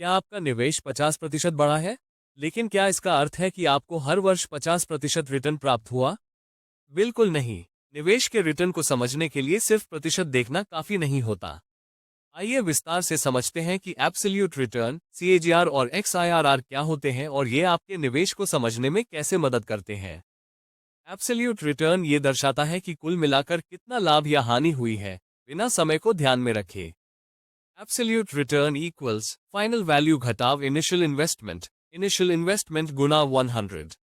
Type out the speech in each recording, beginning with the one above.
क्या आपका निवेश 50% बढ़ा है? लेकिन क्या इसका अर्थ है कि आपको हर वर्ष 50% रिटर्न प्राप्त हुआ? बिल्कुल नहीं। निवेश के रिटर्न को समझने के लिए सिर्फ प्रतिशत देखना काफी नहीं होता। आइए विस्तार से समझते हैं कि एब्सोल्यूट रिटर्न (CAGR) और XIRR क्या होते हैं और ये आपके निवेश को समझने में कैसे मदद करते हैं। एब्सोल्यूट रिटर्न ये दर्शाता है कि कुल मिलाकर कितना लाभ या हानि हुई है, बिना समय को ध्यान में रखे। Absolute return equals final value घटाव इनिशियल इन्वेस्टमेंट गुना 100।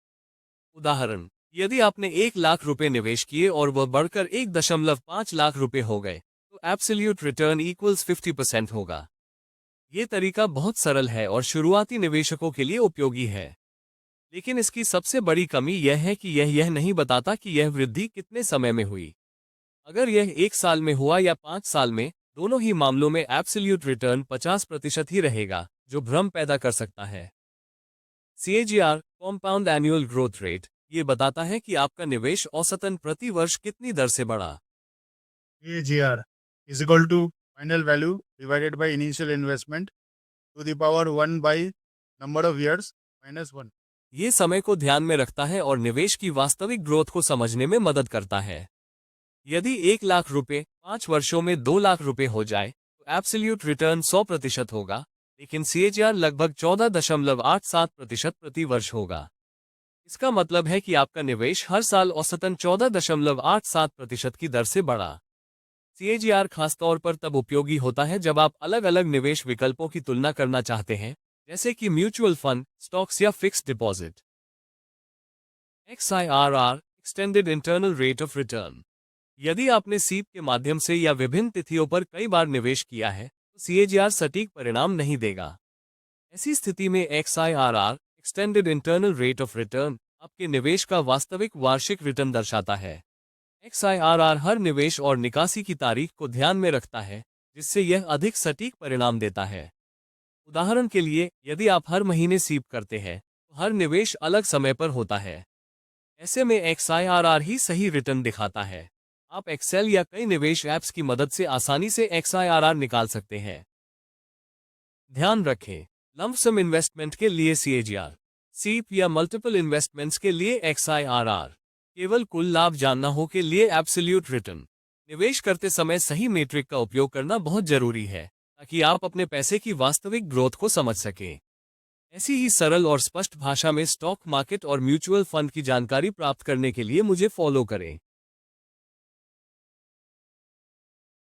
उदाहरण, यदि आपने 1 लाख रुपए निवेश किए और वह बढ़कर 1.5 लाख रुपए हो गए, तो एब्सोल्यूट रिटर्न इक्वल्स 50% होगा। ये तरीका बहुत सरल है और शुरुआती निवेशकों के लिए उपयोगी है। लेकिन इसकी सबसे बड़ी कमी यह है कि यह नहीं बताता कि यह वृद्धि कितने समय में हुई। अगर यह 1 साल में हुआ या 5 साल में, दोनों ही मामलों में एब्सोल्यूट रिटर्न 50% ही रहेगा, जो भ्रम पैदा कर सकता है। CAGR compound annual growth rate ये बताता है कि आपका निवेश औसतन प्रति वर्ष कितनी दर से बढ़ा। CAGR is equal to final value divided by initial investment to the power 1 by number of years minus 1। ये समय को ध्यान में रखता है और निवेश की वास्तविक ग्रोथ को समझने में मदद करता है। यदि 1 लाख रुपए 5 वर्षों में 2 लाख रुपए हो जाए, तो एब्सोल्यूट रिटर्न 100% होगा, लेकिन CAGR लगभग 14.87% प्रति वर्ष होगा। इसका मतलब है कि आपका निवेश हर साल औसतन 14.87% की दर से बढ़ा। CAGR खासतौर पर तब उपयोगी होता है जब आप अलग अलग निवेश विकल्पों की तुलना करना चाहते हैं, जैसे कि म्यूचुअल फंड, स्टॉक्स या fixed deposit. XIRR extended internal rate of return. यदि आपने सीप के माध्यम से या विभिन्न तिथियों पर कई बार निवेश किया है, तो CAGR सटीक परिणाम नहीं देगा। ऐसी स्थिति में XIRR extended internal rate of return आपके निवेश का वास्तविक वार्षिक रिटर्न दर्शाता है। XIRR हर निवेश और निकासी की तारीख को ध्यान में रखता है, जिससे यह अधिक सटीक परिणाम देता है। उदाहरण के लिए, यदि आप हर महीने सीप करते हैं, तो हर निवेश अलग समय पर होता है। ऐसे में XIRR ही सही रिटर्न दिखाता है। आप एक्सेल या कई निवेश ऐप्स की मदद से आसानी से XIRR निकाल सकते हैं। ध्यान रखें, लंप सम इन्वेस्टमेंट के लिए CAGR, सीप या मल्टीपल इन्वेस्टमेंट्स के लिए XIRR, केवल कुल लाभ जानना हो के लिए एब्सोल्यूट रिटर्न। निवेश करते समय सही मीट्रिक का उपयोग करना बहुत जरूरी है, ताकि आप अपने पैसे की वास्तविक ग्रोथ को समझ सकें। ऐसी ही सरल और स्पष्ट भाषा में स्टॉक मार्केट और म्यूचुअल फंड की जानकारी प्राप्त करने के लिए मुझे फॉलो करें।